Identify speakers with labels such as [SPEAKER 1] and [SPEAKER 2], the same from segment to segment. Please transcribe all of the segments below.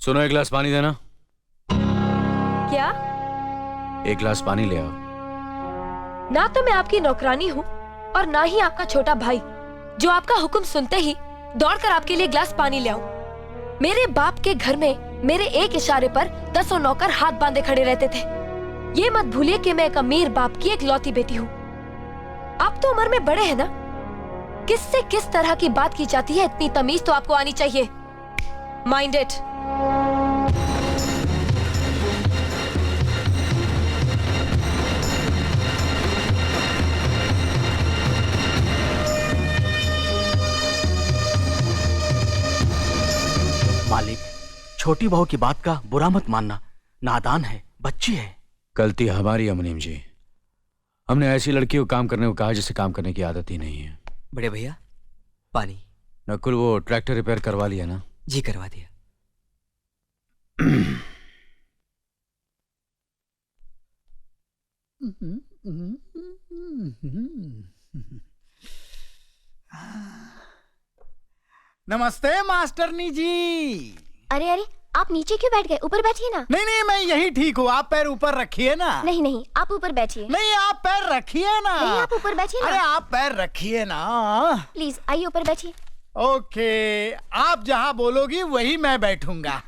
[SPEAKER 1] सुनो, एक गिलास पानी देना।
[SPEAKER 2] क्या?
[SPEAKER 1] एक गिलास पानी ले आओ।
[SPEAKER 2] ना तो मैं आपकी नौकरानी हूँ और ना ही आपका छोटा भाई जो आपका हुक्म सुनते ही दौड़कर आपके लिए गिलास पानी ले आऊं। मेरे बाप के घर में मेरे एक इशारे पर 10 नौकर हाथ बांधे खड़े रहते थे। ये मत भूलिए कि मैं एक अमीर बाप की इकलौती बेटी हूँ। आप तो उम्र में बड़े हैं ना, किससे किस तरह की बात की जाती है इतनी तमीज तो आपको आनी चाहिए। Mind it.
[SPEAKER 3] मालिक, छोटी बहू की बात का बुरा मत मानना, नादान है, बच्ची है।
[SPEAKER 1] गलती हमारी है मुनीम जी। हमने ऐसी लड़की को काम करने को कहा जिसे काम करने की आदत ही नहीं है।
[SPEAKER 4] बड़े भैया, पानी।
[SPEAKER 1] नकुल, वो ट्रैक्टर रिपेयर करवा लिया ना?
[SPEAKER 4] जी करवा दिया।
[SPEAKER 5] नमस्ते मास्टरनी जी।
[SPEAKER 6] अरे अरे, आप नीचे क्यों बैठ गए? ऊपर बैठिए ना।
[SPEAKER 5] नहीं नहीं, मैं यही ठीक हूँ। आप पैर ऊपर रखिए ना।
[SPEAKER 6] नहीं नहीं, आप ऊपर बैठिए।
[SPEAKER 5] नहीं, आप पैर रखिए ना।
[SPEAKER 6] नहीं, आप ऊपर बैठिए ना।
[SPEAKER 5] अरे आप पैर रखिए ना।
[SPEAKER 6] प्लीज आइए ऊपर बैठिए।
[SPEAKER 5] ओके, आप जहाँ बोलोगी वही मैं बैठूंगा।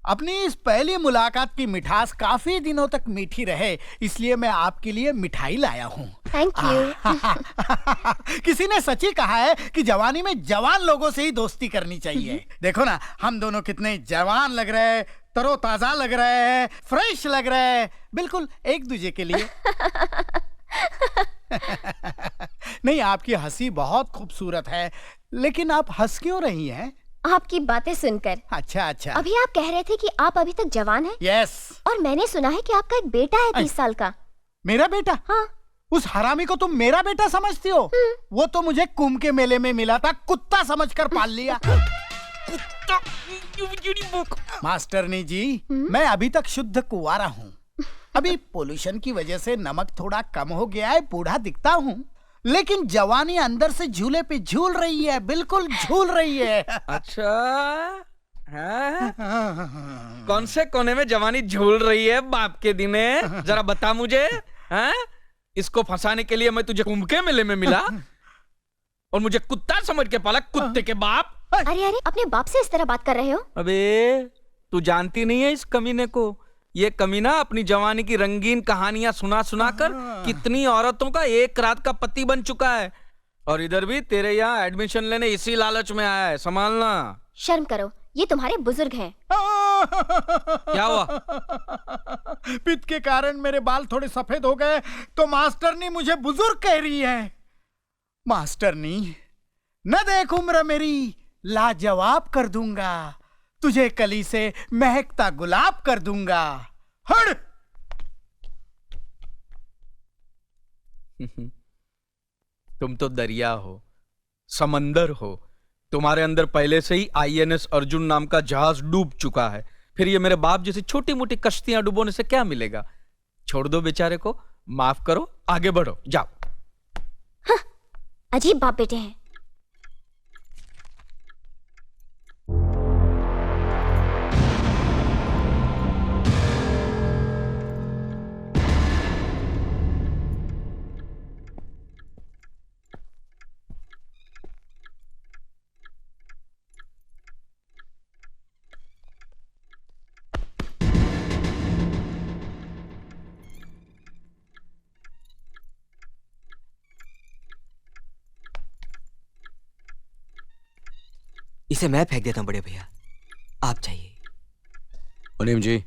[SPEAKER 5] अपनी इस पहली मुलाकात की मिठास काफी दिनों तक मीठी रहे, इसलिए मैं आपके लिए मिठाई लाया हूँ।
[SPEAKER 6] Thank you.
[SPEAKER 5] किसी ने सच ही कहा है कि जवानी में जवान लोगों से ही दोस्ती करनी चाहिए। देखो ना, हम दोनों कितने जवान लग रहे हैं, तरोताजा लग रहे हैं, फ्रेश लग रहे हैं, बिल्कुल एक दूसरे के लिए। नहीं, आपकी हंसी बहुत खूबसूरत है, लेकिन आप हंस क्यों रही हैं?
[SPEAKER 6] आपकी बातें सुनकर।
[SPEAKER 5] अच्छा अच्छा।
[SPEAKER 6] अभी आप कह रहे थे कि आप अभी तक जवान हैं।
[SPEAKER 5] यस।
[SPEAKER 6] और मैंने सुना है कि आपका एक बेटा है 30 साल का।
[SPEAKER 5] मेरा बेटा?
[SPEAKER 6] हाँ।
[SPEAKER 5] उस हरामी को तुम मेरा बेटा समझती हो? वो तो मुझे कुंभ के मेले में मिला था, कुत्ता समझकर पाल लिया। मास्टरनी जी, मैं अभी तक शुद्ध कुंवारा हूँ। अभी पोल्यूशन की वजह से नमक थोड़ा कम हो गया है, बूढ़ा दिखता हूँ, लेकिन जवानी अंदर से झूले पे झूल रही है, बिल्कुल झूल रही है।
[SPEAKER 7] अच्छा है? कौन से कोने में जवानी झूल रही है बाप के दिने? जरा बता मुझे। है? इसको फंसाने के लिए मैं तुझे कुंभ के मेले में मिला और मुझे कुत्ता समझ के पाला, कुत्ते के बाप।
[SPEAKER 6] अरे अरे, अपने बाप से इस तरह बात कर रहे हो?
[SPEAKER 7] अबे तू जानती नहीं है इस कमीने को। ये कमीना अपनी जवानी की रंगीन कहानियां सुना सुना कर कितनी औरतों का एक रात का पति बन चुका है, और इधर भी तेरे यहाँ एडमिशन लेने इसी लालच में आया है। संभालना।
[SPEAKER 6] शर्म करो, ये तुम्हारे बुजुर्ग हैं।
[SPEAKER 7] क्या हुआ?
[SPEAKER 5] पित्त के कारण मेरे बाल थोड़े सफेद हो गए तो मास्टरनी मुझे बुजुर्ग कह रही है। मास्टरनी, न देख उम्र मेरी, लाजवाब कर दूंगा तुझे, कली से महकता गुलाब कर दूंगा। हट।
[SPEAKER 7] तुम तो दरिया हो, समंदर हो। तुम्हारे अंदर पहले से ही INS अर्जुन नाम का जहाज डूब चुका है। फिर ये मेरे बाप जैसी छोटी मोटी कश्तियां डुबोने से क्या मिलेगा? छोड़ दो बेचारे को, माफ करो, आगे बढ़ो, जाओ।
[SPEAKER 6] हाँ, अजीब बाप बेटे हैं।
[SPEAKER 4] इसे मैं फेंक देता हूँ बड़े भैया, आप चाहिए।
[SPEAKER 1] मुनीम जी,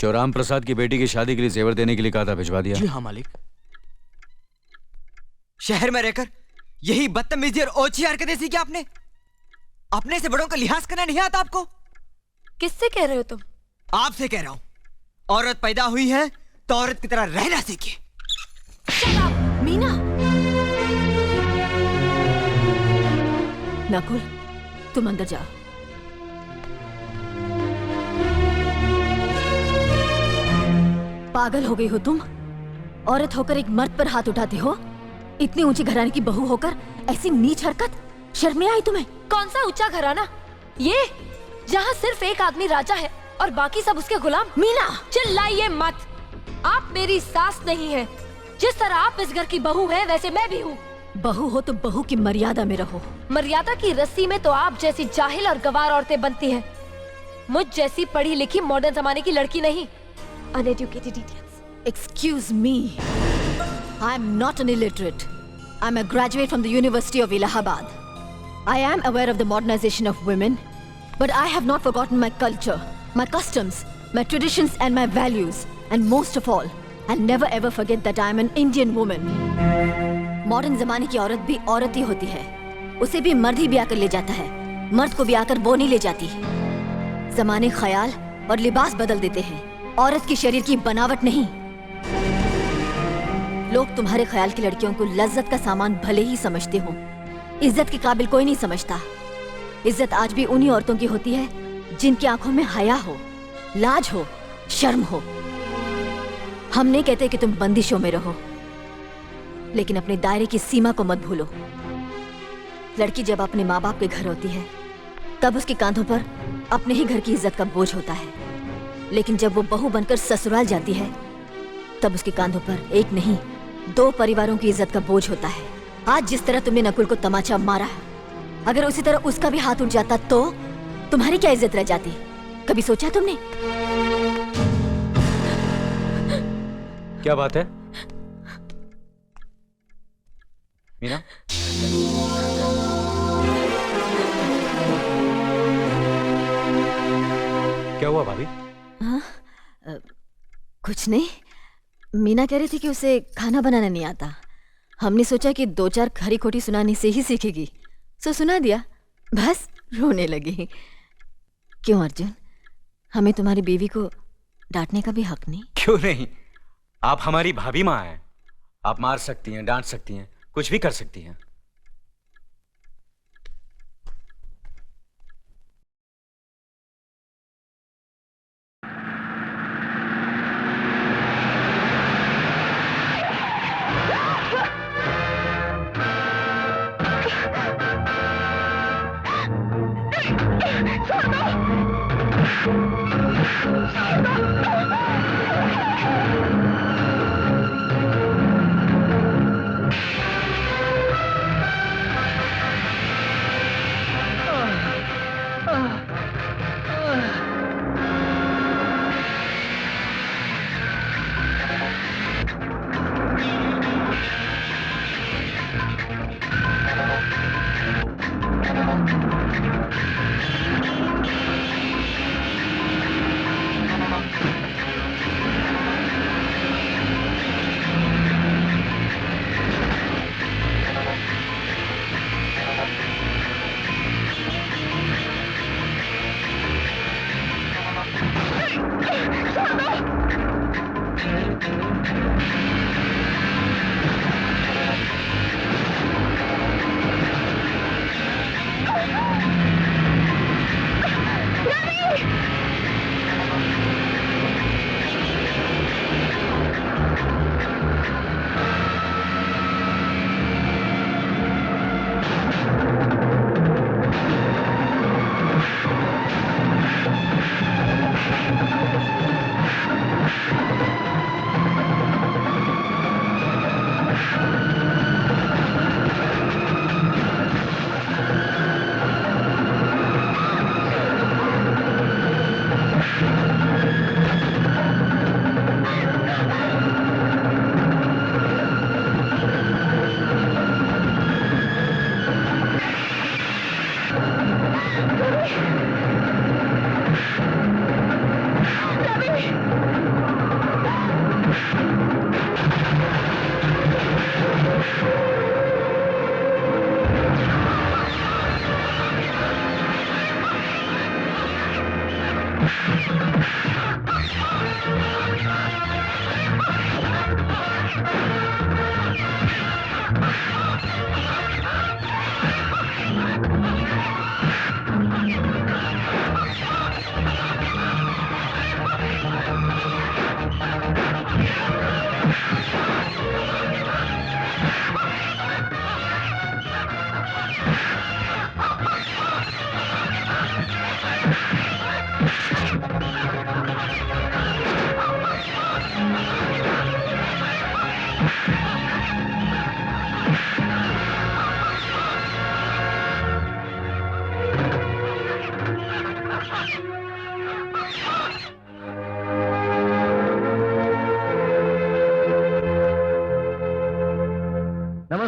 [SPEAKER 1] चौराम प्रसाद की बेटी की शादी के लिए जेवर देने के लिए कहा था, भिजवा दिया?
[SPEAKER 3] जी हाँ मालिक।
[SPEAKER 4] शहर में रहकर यही बदतमीजी और ओछी हरकतें सीखी आपने? अपने से बड़ों का लिहाज करना नहीं आता आपको?
[SPEAKER 2] किससे कह रहे हो तुम?
[SPEAKER 4] आपसे कह रहा हूं। औरत पैदा हुई है तो औरत की तरह रहना सीखिए।
[SPEAKER 2] मीना। नकुल, तुम अंदर जाओ। पागल हो गई हो तुम? औरत होकर एक मर्द पर हाथ उठाती हो? इतनी ऊंची घराने की बहू होकर ऐसी नीच हरकत, शर्म नहीं आई तुम्हें? कौन सा ऊंचा घराना? ये जहाँ सिर्फ एक आदमी राजा है और बाकी सब उसके गुलाम।
[SPEAKER 8] मीना,
[SPEAKER 2] चिल्लाइए मत। आप मेरी सास नहीं है। जिस तरह आप इस घर की बहू है वैसे मैं भी हूँ।
[SPEAKER 8] बहू हो तो बहू की मर्यादा में रहो।
[SPEAKER 2] मर्यादा की रस्सी में तो आप जैसी जाहिल और गवार औरतें बनती हैं। मुझ जैसी पढ़ी लिखी मॉडर्न जमाने की लड़की नहीं। Uneducated idiots.
[SPEAKER 8] Excuse me. I am not an illiterate. I am a graduate from the University of Allahabad. I am aware of the modernization of women, but I have not forgotten my culture, my customs, my traditions and my values. And most of all, I'll never ever forget that I am an Indian woman. Modern जमाने की औरत भी औरत ही होती है। उसे भी मर्द ही ब्याह कर ले जाता है, मर्द को ब्याह कर वो नहीं ले जाती। जमाने ख्याल और लिबास बदल देते हैं, औरत की शरीर की बनावट नहीं। लोग तुम्हारे ख्याल की लड़कियों को लज्जत का सामान भले ही समझते हो, इज्जत के काबिल कोई नहीं समझता। इज्जत आज भी उन्हीं औरतों की होती है जिनकी आंखों में हया हो, लाज हो, शर्म हो। हम नहीं कहते कि तुम बंदिशों में रहो, लेकिन अपने दायरे की सीमा को मत भूलो। लड़की जब अपने माँ बाप के घर होती है तब उसके कांधों पर अपने ही घर की इज्जत का बोझ होता है, लेकिन जब वो बहू बनकर ससुराल जाती है तब उसके कांधों पर एक नहीं 2 परिवारों की इज्जत का बोझ होता है। आज जिस तरह तुमने नकुल को तमाचा मारा, अगर उसी तरह उसका भी हाथ उठ जाता तो तुम्हारी क्या इज्जत रह जाती? कभी सोचा तुमने?
[SPEAKER 1] क्या बात है मीना? क्या हुआ भाभी?
[SPEAKER 8] हाँ, कुछ नहीं। मीना कह रही थी कि उसे खाना बनाना नहीं आता। हमने सोचा कि 2-4 खरी खोटी सुनाने से ही सीखेगी, सो सुना दिया, बस रोने लगी। क्यों अर्जुन, हमें तुम्हारी बीवी को डांटने का भी हक नहीं?
[SPEAKER 1] क्यों नहीं, आप हमारी भाभी माँ हैं। आप मार सकती हैं, डांट सकती हैं, कुछ भी कर सकती हैं।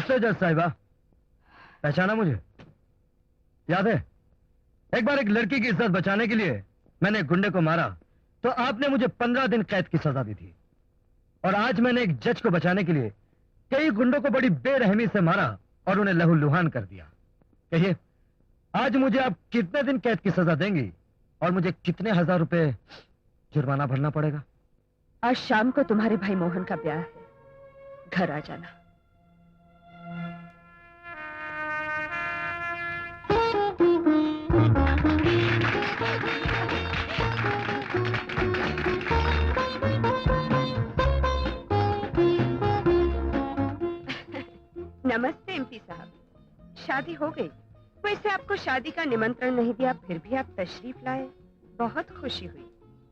[SPEAKER 9] नमस्ते जज साहिबा, पहचाना मुझे? याद है एक बार एक लड़की की इज्जत बचाने के लिए मैंने एक गुंडे को मारा तो आपने मुझे 15 दिन कैद की सजा दी थी, और आज मैंने एक जज को बचाने के लिए कई गुंडों को बड़ी बेरहमी से मारा और उन्हें लहूलुहान कर दिया। कहिए, आज मुझे आप कितने दिन कैद की सजा देंगी और मुझे कितने हजार रुपए जुर्माना भरना पड़ेगा?
[SPEAKER 10] आज शाम को तुम्हारे भाई मोहन का ब्याह है, घर आ जाना। नमस्ते एमपी साहब, शादी हो गई? वैसे आपको शादी का निमंत्रण नहीं दिया, फिर भी आप तशरीफ लाए, बहुत खुशी हुई।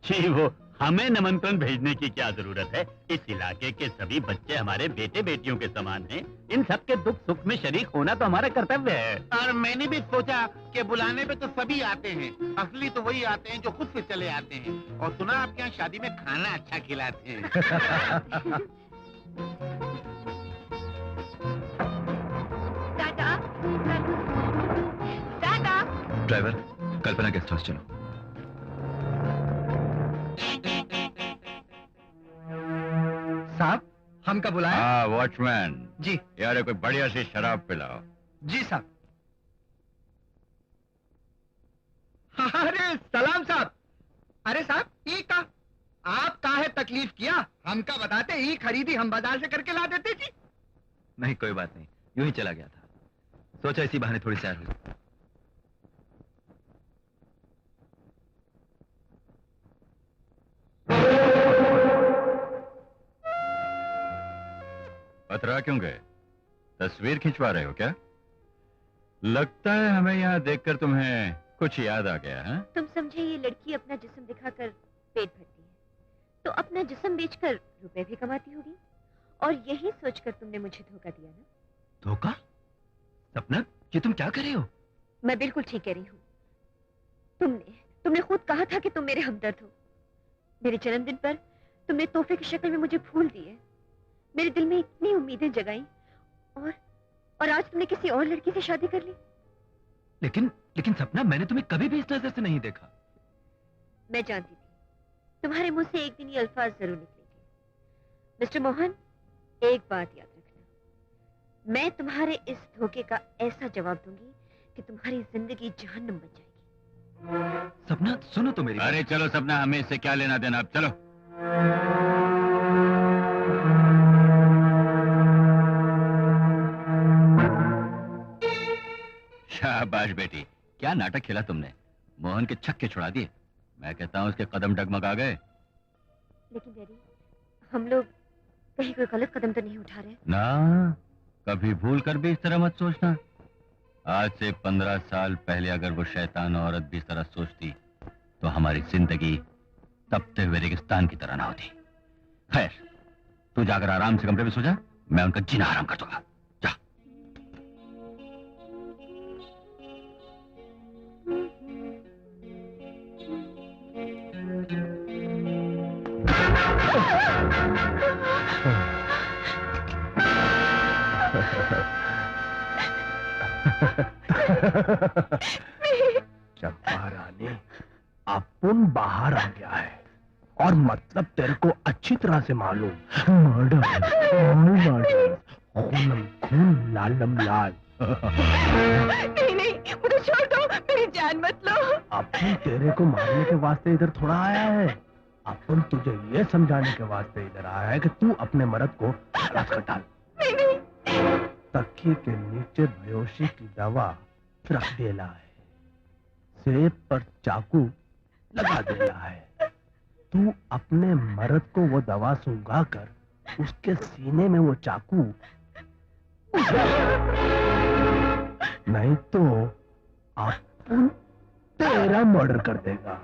[SPEAKER 11] जी, वो हमें निमंत्रण भेजने की क्या जरूरत है? इस इलाके के सभी बच्चे हमारे बेटे बेटियों के समान हैं। इन सबके दुख सुख में शरीक होना तो हमारा कर्तव्य है।
[SPEAKER 12] और मैंने भी सोचा कि बुलाने पे तो सभी आते हैं, असली तो वही आते हैं जो खुद से चले आते हैं। और सुना आपके यहाँ शादी में खाना अच्छा खिलाते हैं।
[SPEAKER 13] ड्राइवर, कल्पना गेस्ट हाउस चलो।
[SPEAKER 9] साहब, हमका बुलाया?
[SPEAKER 11] हाँ वॉचमैन
[SPEAKER 9] जी।
[SPEAKER 11] यार कोई बढ़िया सी शराब पिलाओ।
[SPEAKER 9] जी साहब। अरे सलाम साहब। अरे साहब, ई का आप काहे तकलीफ किया? हमका बताते ही खरीदी हम बाजार से करके ला देते जी।
[SPEAKER 13] नहीं, कोई बात नहीं, यूं ही चला गया था, सोचा इसी बहाने थोड़ी सैर हुई।
[SPEAKER 11] पतरा क्यों गए? तस्वीर खिंचवा रहे हो क्या? लगता है हमें यहाँ देखकर तुम्हें कुछ याद आ गया है।
[SPEAKER 14] तुम समझे ये लड़की अपना जिस्म दिखाकर पेट भरती है, तो अपना जिस्म बेचकर रुपए भी कमाती होगी, और यही सोचकर तुमने मुझे धोखा दिया ना?
[SPEAKER 13] धोखा? सपना, ये तुम क्या कर रही हो?
[SPEAKER 14] मैं बिल्कुल ठीक कह रही हूँ। तुमने खुद कहा था कि तुम मेरे हमदर्द हो। मेरे जन्मदिन पर तुमने तोहफे की शक्ल में मुझे फूल दिए, मेरे दिल में इतनी उम्मीदें जगाई, और आज तुमने किसी और लड़की से शादी कर ली।
[SPEAKER 13] लेकिन सपना, मैंने तुम्हें कभी भी इस नजर से नहीं देखा।
[SPEAKER 14] मैं जानती थी तुम्हारे मुंह से एक दिन ये अल्फाज जरूर निकलेंगे। मिस्टर मोहन, एक बात याद रखना, मैं तुम्हारे इस धोखे का ऐसा जवाब दूंगी कि तुम्हारी जिंदगी जहन्नम बन जाएगी।
[SPEAKER 13] सपना सुनो तो मेरी।
[SPEAKER 11] अरे चलो सपना, हमें इससे क्या लेना देना, अब चलो। शाबाश बेटी, क्या नाटक खेला तुमने। मोहन के छक्के छुड़ा दिए। मैं कहता हूँ उसके कदम डगमगा गए।
[SPEAKER 14] लेकिन डैडी, हम लोग कहीं कोई गलत कदम तो नहीं उठा रहे
[SPEAKER 11] ना, कभी भूल कर भी इस तरह मत सोचना। आज से 15 साल पहले अगर वो शैतान औरत भी इस तरह सोचती तो हमारी जिंदगी तपते हुए रेगिस्तान की तरह ना होती। खैर, तू जाकर आराम से कमरे में सो जा, मैं उनका जीना आराम कर दूंगा। जा।
[SPEAKER 9] चंपा रानी, अपन बाहर आ गया है, और मतलब तेरे को अच्छी तरह से मालूम, मर्डर, खूनम खून, लालम लाल।
[SPEAKER 10] नहीं, मुझे छोड़ दो, मेरी जान मत लो।
[SPEAKER 9] अपन तेरे को मारने के वास्ते इधर थोड़ा आया है, अपन तुझे ये समझाने के वास्ते इधर आया है कि तू अपने मर्द को हलाक कर डाल।
[SPEAKER 10] नहीं।
[SPEAKER 9] तकिए के नीचे बेहोशी की दवा रख देला है, सेब पर चाकू लगा देला है। तू अपने मर्द को वो दवा सूंघा कर उसके सीने में वो चाकू, नहीं तो अपन तेरा मर्डर कर देगा।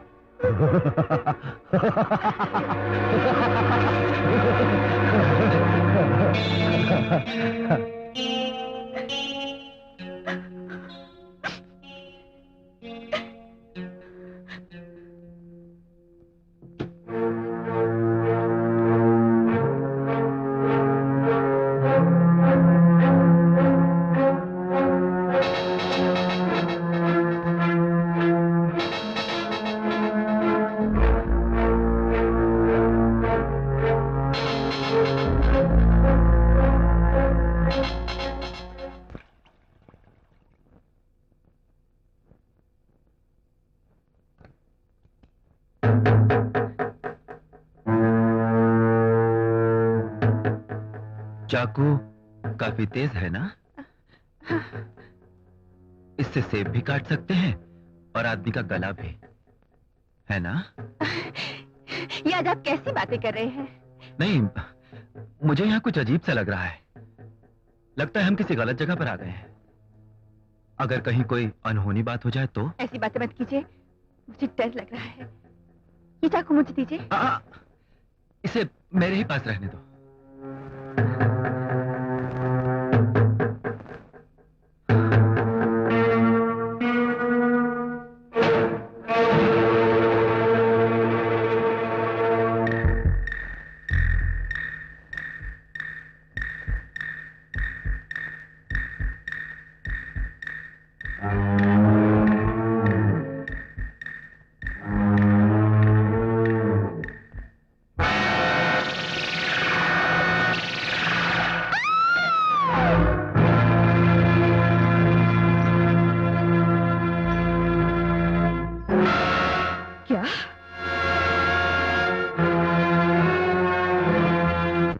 [SPEAKER 13] चाकू काफी तेज है ना? इससे सेब भी काट सकते हैं और आदमी का गला भी, है ना?
[SPEAKER 10] ये आज आप कैसी बातें कर रहे हैं?
[SPEAKER 13] नहीं, मुझे यहाँ कुछ अजीब सा लग रहा है। लगता है हम किसी गलत जगह पर आ गए हैं। अगर कहीं कोई अनहोनी बात हो जाए तो?
[SPEAKER 10] ऐसी बातें मत कीजिए, मुझे डर लग रहा है। ये चाकू मुझे दीजिए।
[SPEAKER 13] इसे मेरे ही पास रहने दो।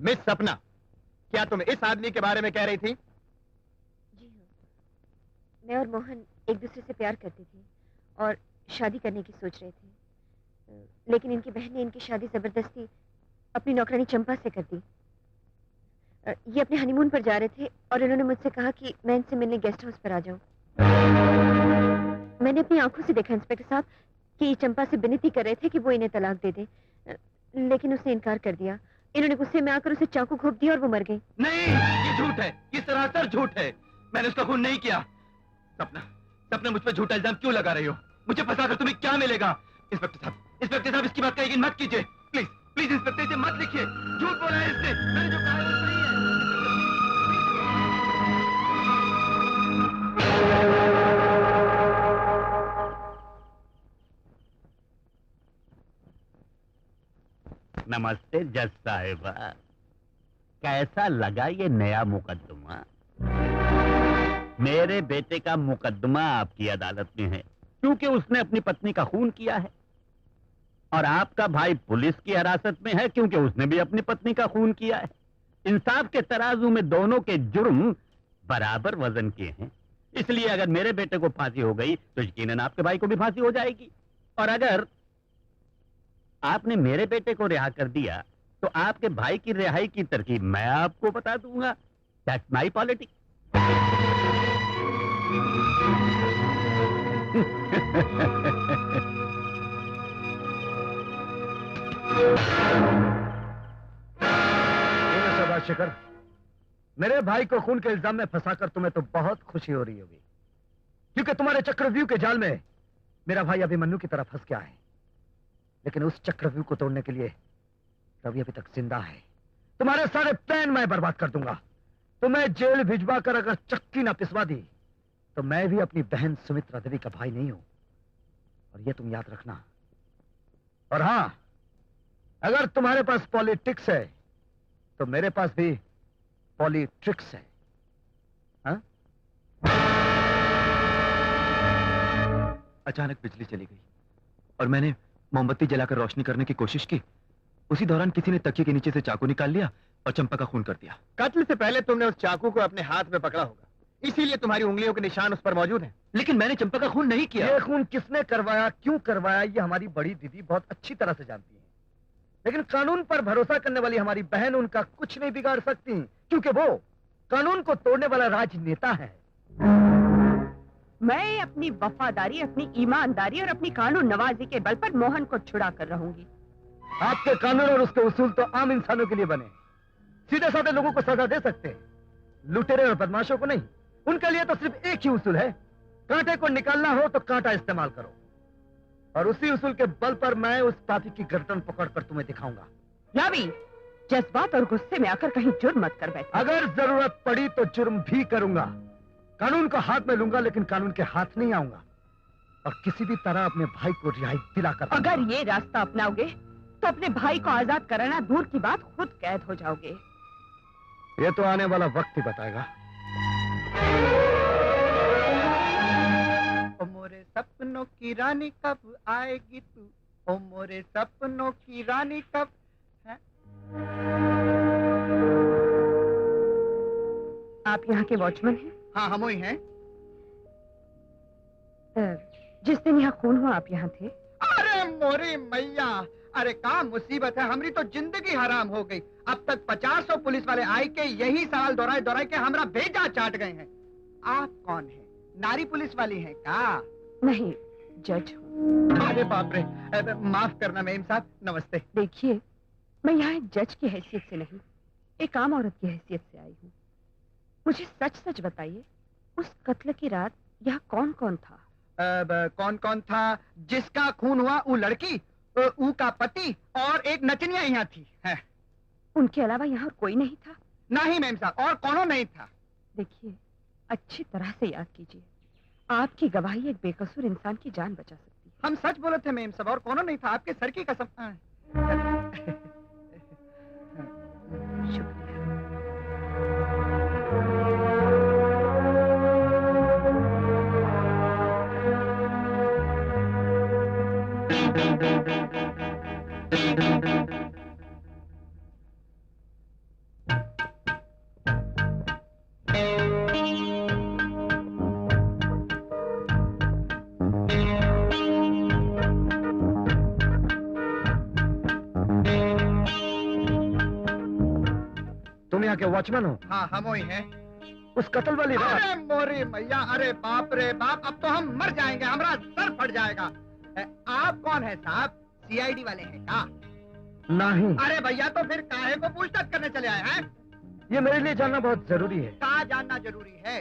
[SPEAKER 12] मिस सपना, क्या तुम इस आदमी के बारे में कह रही थी?
[SPEAKER 14] जी हाँ, मैं और मोहन एक दूसरे से प्यार करते थे और शादी करने की सोच रहे थे, लेकिन इनकी बहन ने इनकी शादी जबरदस्ती अपनी नौकरानी चंपा से कर दी। ये अपने हनीमून पर जा रहे थे और इन्होंने मुझसे कहा कि मैं इनसे मिलने गेस्ट हाउस पर आ जाऊं। मैंने अपनी आंखों से देखा इंस्पेक्टर साहब कि चंपा से विनती कर रहे थे कि वो इन्हें तलाक दे दे, लेकिन उसने इनकार कर दिया। इन्होंने गुस्से में आकर उसे चाकू घोंप दिया और वो मर गई।
[SPEAKER 13] नहीं, ये झूठ है, ये सरासर झूठ है। मैंने उसका खून नहीं किया। सपना, सपना मुझ पर झूठा इल्जाम क्यों लगा रही हो? मुझे फंसाकर तुम्हें क्या मिलेगा? इंस्पेक्टर साहब इसकी बात का यकीन मत कीजिए। प्लीज प्लीज इंस्पेक्टर, इसे मत लिखिए। झूठ बोला है इसने। मैंने जो कहा है वो सही है।
[SPEAKER 12] नमस्ते जज साहिबा, कैसा लगा ये नया मुकदमा? मेरे बेटे का मुकदमा आपकी अदालत में है क्योंकि उसने अपनी पत्नी का खून किया है, और आपका भाई पुलिस की हिरासत में है क्योंकि उसने भी अपनी पत्नी का खून किया है। इंसाफ के तराजू में दोनों के जुर्म बराबर वजन के हैं, इसलिए अगर मेरे बेटे को फांसी हो गई तो यकीनन आपके भाई को भी फांसी हो जाएगी, और अगर आपने मेरे बेटे को रिहा कर दिया तो आपके भाई की रिहाई की तरकीब मैं आपको बता दूंगा। That's my politics.
[SPEAKER 9] शिखर, मेरे भाई को खून के इल्जाम में फंसाकर तुम्हें तो बहुत खुशी हो रही होगी, क्योंकि तुम्हारे चक्रव्यूह के जाल में मेरा भाई अभिमन्यु की तरह फंस गया है। लेकिन उस चक्रव्यूह को तोड़ने के लिए रवि अभी तक जिंदा है। तुम्हारे सारे प्लान मैं बर्बाद कर दूंगा। तुम्हें जेल भिजवा कर अगर चक्की ना पिसवा दी तो मैं भी अपनी बहन सुमित्रा देवी का भाई नहीं हूं, और ये तुम याद रखना। और हां, अगर तुम्हारे पास पॉलिटिक्स है तो मेरे पास भी पॉलिट्रिक्स है। हाँ?
[SPEAKER 13] अचानक बिजली चली गई और मैंने मोमबत्ती जलाकर रोशनी करने की कोशिश की। उसी दौरान किसी ने तकिए के नीचे से चाकू निकाल लिया और चंपा का खून कर दिया।
[SPEAKER 12] कत्ल से पहले तुमने उस चाकू को अपने हाथ में पकड़ा होगा, इसीलिए तुम्हारी उंगलियों के निशान उस पर मौजूद हैं।
[SPEAKER 13] लेकिन मैंने चंपा का खून नहीं किया।
[SPEAKER 9] ये खून किसने करवाया, क्यों करवाया, ये हमारी बड़ी दीदी बहुत अच्छी तरह से जानती है। लेकिन कानून पर भरोसा करने वाली हमारी बहन उनका कुछ नहीं बिगाड़ सकती, क्योंकि वो कानून को तोड़ने वाला राजनेता है।
[SPEAKER 10] मैं अपनी वफादारी, अपनी ईमानदारी और अपनी कानून नवाजी के बल पर मोहन को छुड़ा कर रहूंगी।
[SPEAKER 9] आपके कानून और उसके उसूल तो आम इंसानों के लिए बने, सीधे साधे लोगों को सजा दे सकते हैं, लुटेरे और बदमाशों को नहीं। उनके लिए तो सिर्फ एक ही उसूल है, कांटे को निकालना हो तो कांटा इस्तेमाल करो, और उसी उसूल के बल पर मैं उस पापी की गर्दन पकड़कर तुम्हें दिखाऊंगा।
[SPEAKER 10] रवि, जज्बात और गुस्से में आकर कहीं जुर्म मत कर बैठ।
[SPEAKER 9] अगर जरूरत पड़ी तो जुर्म भी करूंगा, कानून को हाथ में लूंगा, लेकिन कानून के हाथ नहीं आऊंगा, और किसी भी तरह अपने भाई को रिहाई दिलाकर।
[SPEAKER 10] अगर ये रास्ता अपनाओगे तो अपने भाई को आजाद कराना दूर की बात, खुद कैद हो जाओगे।
[SPEAKER 9] ये तो आने वाला वक्त ही बताएगा।
[SPEAKER 5] ओ मोरे सपनों की रानी कब आएगी तू, ओ मोरे सपनों की रानी कब है?
[SPEAKER 10] आप यहाँ के वॉचमैन हैं?
[SPEAKER 5] हाँ हम ही हैं।
[SPEAKER 10] जिस दिन यहाँ खून हुआ आप यहाँ थे?
[SPEAKER 5] अरे मोरी मैया, अरे का मुसीबत है, हमारी तो जिंदगी हराम हो गई। अब तक 50 पुलिस वाले आए के यही सवाल दोहराए दोहराए के हमारा भेजा चाट गए हैं। आप कौन है? नारी पुलिस वाली हैं का?
[SPEAKER 10] नहीं, जज हूँ।
[SPEAKER 5] अरे बाप रे, माफ करना मेम साहब, नमस्ते।
[SPEAKER 10] देखिए, मैं यहाँ एक जज की हैसियत से नहीं, एक आम औरत की हैसियत से आई हूँ। मुझे सच सच बताइए, उस कत्ल की रात यहाँ कौन कौन था?
[SPEAKER 5] कौन कौन था? जिसका खून हुआ वो लड़की, ऊ का पति और एक नचनिया यहाँ थी। है।
[SPEAKER 10] उनके अलावा यहाँ और कोई नहीं था?
[SPEAKER 5] नहीं मेम साहब, और कौनो नहीं था।
[SPEAKER 10] देखिए, अच्छी तरह से याद कीजिए, आपकी गवाही एक बेकसूर इंसान की जान बचा सकती है।
[SPEAKER 5] हम सच बोले थे मेम साहब, और कौनो नहीं था, आपके सर की कसम।
[SPEAKER 10] शुक्रिया।
[SPEAKER 9] तुम यहाँ के वॉचमैन हो?
[SPEAKER 5] हाँ हम ही हैं।
[SPEAKER 9] उस कत्ल वाली रात?
[SPEAKER 5] अरे मोरी मैया, अरे बाप रे बाप, अब तो हम मर जाएंगे, हमारा सर फट जाएगा। आप कौन है साहब? सीआईडी वाले हैं का?
[SPEAKER 9] नहीं।
[SPEAKER 5] अरे भैया, तो फिर काहे को पूछताछ करने चले आए हैं?
[SPEAKER 9] ये मेरे लिए जानना बहुत जरूरी है।
[SPEAKER 5] क्या जानना जरूरी है?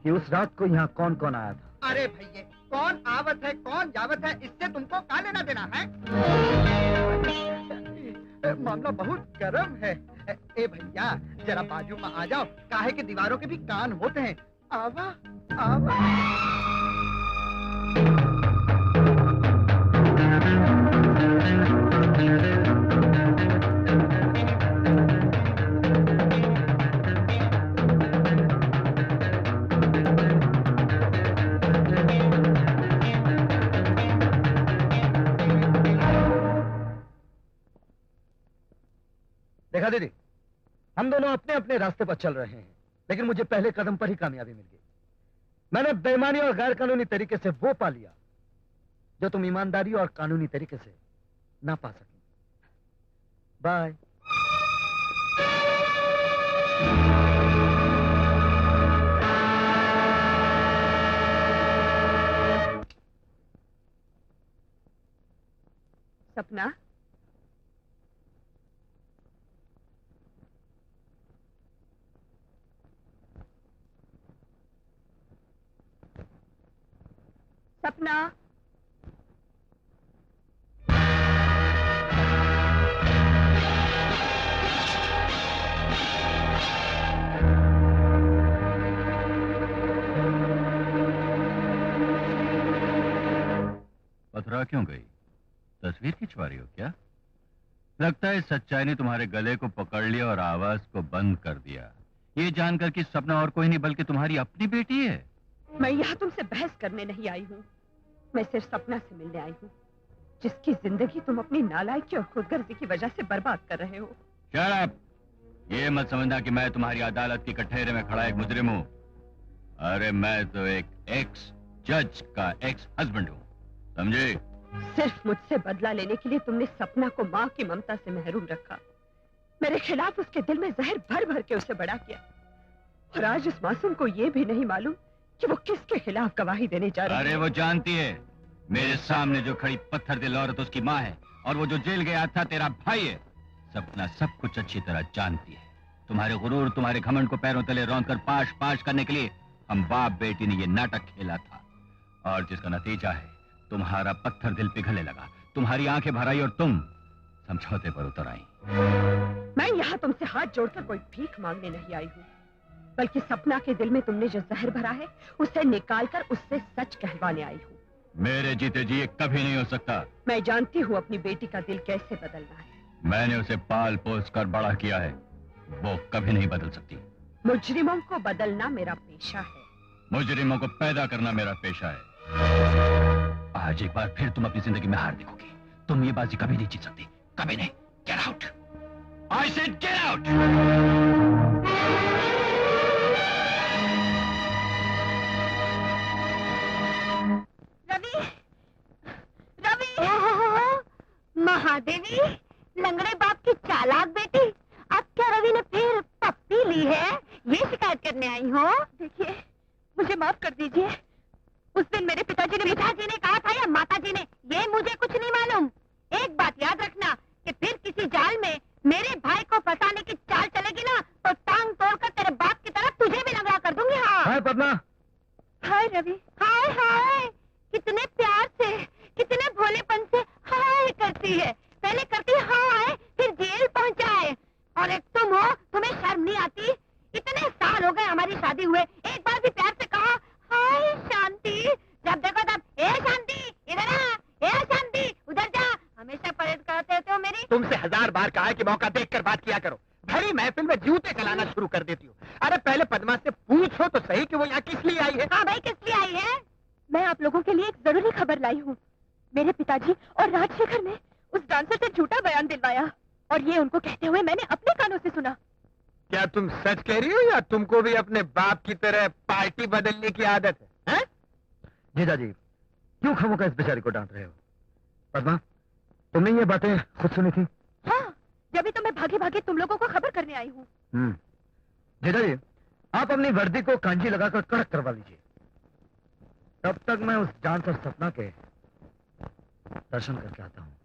[SPEAKER 9] कि उस रात को यहाँ कौन कौन आया था?
[SPEAKER 5] अरे भैया, कौन आवत है कौन जावत है, इससे तुमको क्या लेना देना है? मामला बहुत गर्म है। ए भैया, जरा बाजू में आ जाओ, काहे के दीवारों के भी कान होते हैं। आवा आवा।
[SPEAKER 9] देखा दीदी, हम दोनों अपने अपने रास्ते पर चल रहे हैं, लेकिन मुझे पहले कदम पर ही कामयाबी मिल गई। मैंने बेईमानी और गैर कानूनी तरीके से वो पा लिया जो तुम ईमानदारी और कानूनी तरीके से ना पा सकी। बाय।
[SPEAKER 10] सपना, सपना,
[SPEAKER 11] पथरा क्यों गई? तस्वीर खिंचवा रही हो क्या? लगता है सच्चाई ने तुम्हारे गले को पकड़ लिया और आवाज को बंद कर दिया, ये जानकर कि सपना और कोई नहीं बल्कि तुम्हारी अपनी बेटी है।
[SPEAKER 10] मैं यहाँ तुमसे बहस करने नहीं आई हूँ, मैं सिर्फ सपना से मिलने आई हूँ, जिसकी जिंदगी तुम अपनी नालायकी और खुदगर्जी की वजह से बर्बाद कर रहे हो।
[SPEAKER 11] Shut up! ये मत समझना कि मैं तुम्हारी अदालत की कटघरे में खड़ा एक मुजरिम हूँ। अरे मैं तो एक एक्स जज का एक्स हस्बैंड हूँ, समझे?
[SPEAKER 10] सिर्फ मुझसे बदला लेने के लिए तुमने सपना को माँ की ममता से महरूम रखा, मेरे खिलाफ उसके दिल में जहर भर भर के उसे बड़ा किया, और आज उस मासूम को ये भी नहीं मालूम कि वो किसके खिलाफ गवाही देने जा रही है।
[SPEAKER 11] अरे वो जानती है, मेरे सामने जो खड़ी पत्थर दिल औरत उसकी माँ है, और वो जो जेल गया था तेरा भाई है। सपना सब कुछ अच्छी तरह जानती है। तुम्हारे गुरूर, तुम्हारे घमंड को पैरों तले रौंद कर पाश पाश करने के लिए हम बाप बेटी ने ये नाटक खेला था, और जिसका नतीजा है तुम्हारा पत्थर दिल पिघलने लगा, तुम्हारी आंखें भर आई और तुम समझौते पर उतर आई।
[SPEAKER 10] मैं यहाँ तुमसे हाथ जोड़कर कोई भीख मांगने नहीं आई हूँ, बल्कि सपना के दिल में तुमने जो जहर भरा है उसे निकालकर उससे सच कहवाने आई हूँ।
[SPEAKER 11] मेरे जीते जी ये कभी नहीं हो सकता।
[SPEAKER 10] मैं जानती हूँ अपनी बेटी का दिल कैसे बदलना है।
[SPEAKER 11] मैंने उसे पाल पोस कर बड़ा किया है, वो कभी नहीं बदल सकती।
[SPEAKER 10] मुजरिमों को बदलना मेरा पेशा है।
[SPEAKER 11] मुजरिमों को पैदा करना मेरा पेशा है। आज एक बार फिर तुम अपनी जिंदगी में हार देखोगी। तुम ये बाजी कभी नहीं जीत सकती, कभी नहीं। Get out! I said get out!
[SPEAKER 10] Mahadevi, लंगड़े बाप की चालाक बेटी, अब क्या रवि ने फिर पप्पी ली है? ये शिकायत करने आई हो? देखिए, मुझे माफ कर दीजिए। उस दिन मेरे पिताजी ने कहा था या माताजी ने, ये मुझे कुछ नहीं मालूम। एक बात याद रखना कि फिर किसी जाल में मेरे भाई को फंसाने की चाल चलेगी ना, तो टांग तोड़कर तेरे बाप की तरफ तुझे भी लंगड़ा कर दूंगी। हाँ
[SPEAKER 9] हाय पद्मा।
[SPEAKER 10] हाय रवि। हाय हाय, कितने प्यार से, कितने भोलेपन से हाय करती है। पहले करती हाय, फिर जेल पहुंचाए। और एक तुम हो, तुम्हें शर्म नहीं आती? इतने साल हो गए हमारी शादी हुए, एक बार भी प्यार से कहा हाय शांति? जब देखो तब ए शांति इधर आ, ए शांति उधर जा, हमेशा परेड करते रहते हो मेरी।
[SPEAKER 9] तुमसे 1000 बार कहा है कि मौका देखकर बात किया करो। भरी महफिल में जूते चलाना शुरू कर देती हो। अरे पहले पद्मा से पूछो तो सही कि वो यहाँ किस लिए आई है।
[SPEAKER 10] हाँ भाई, किस लिए आई है? मैं आप लोगों के लिए एक जरूरी खबर लाई हूँ। मेरे पिताजी और राजशेखर ने उस डांसर से झूठा बयान दिलवाया, और ये उनको कहते हुए मैंने अपने कानों से सुना।
[SPEAKER 9] क्या तुम सच कह रही हो या तुमको भी अपने बाप की तरह पार्टी बदलने की आदत है? जीजाजी, क्यों खामोखा इस बेचारी को डांट रहे हो? पद्मा, तुमने ये बातें खुद सुनी थी?
[SPEAKER 10] हाँ, जब तो मैं भागे भागे तुम लोगों को खबर करने आई हूँ।
[SPEAKER 9] जीजाजी, आप अपनी वर्दी को कांजी लगाकर कड़क करवा लीजिए। तब तक मैं उस डांसर सपना के दर्शन करके आता हूँ।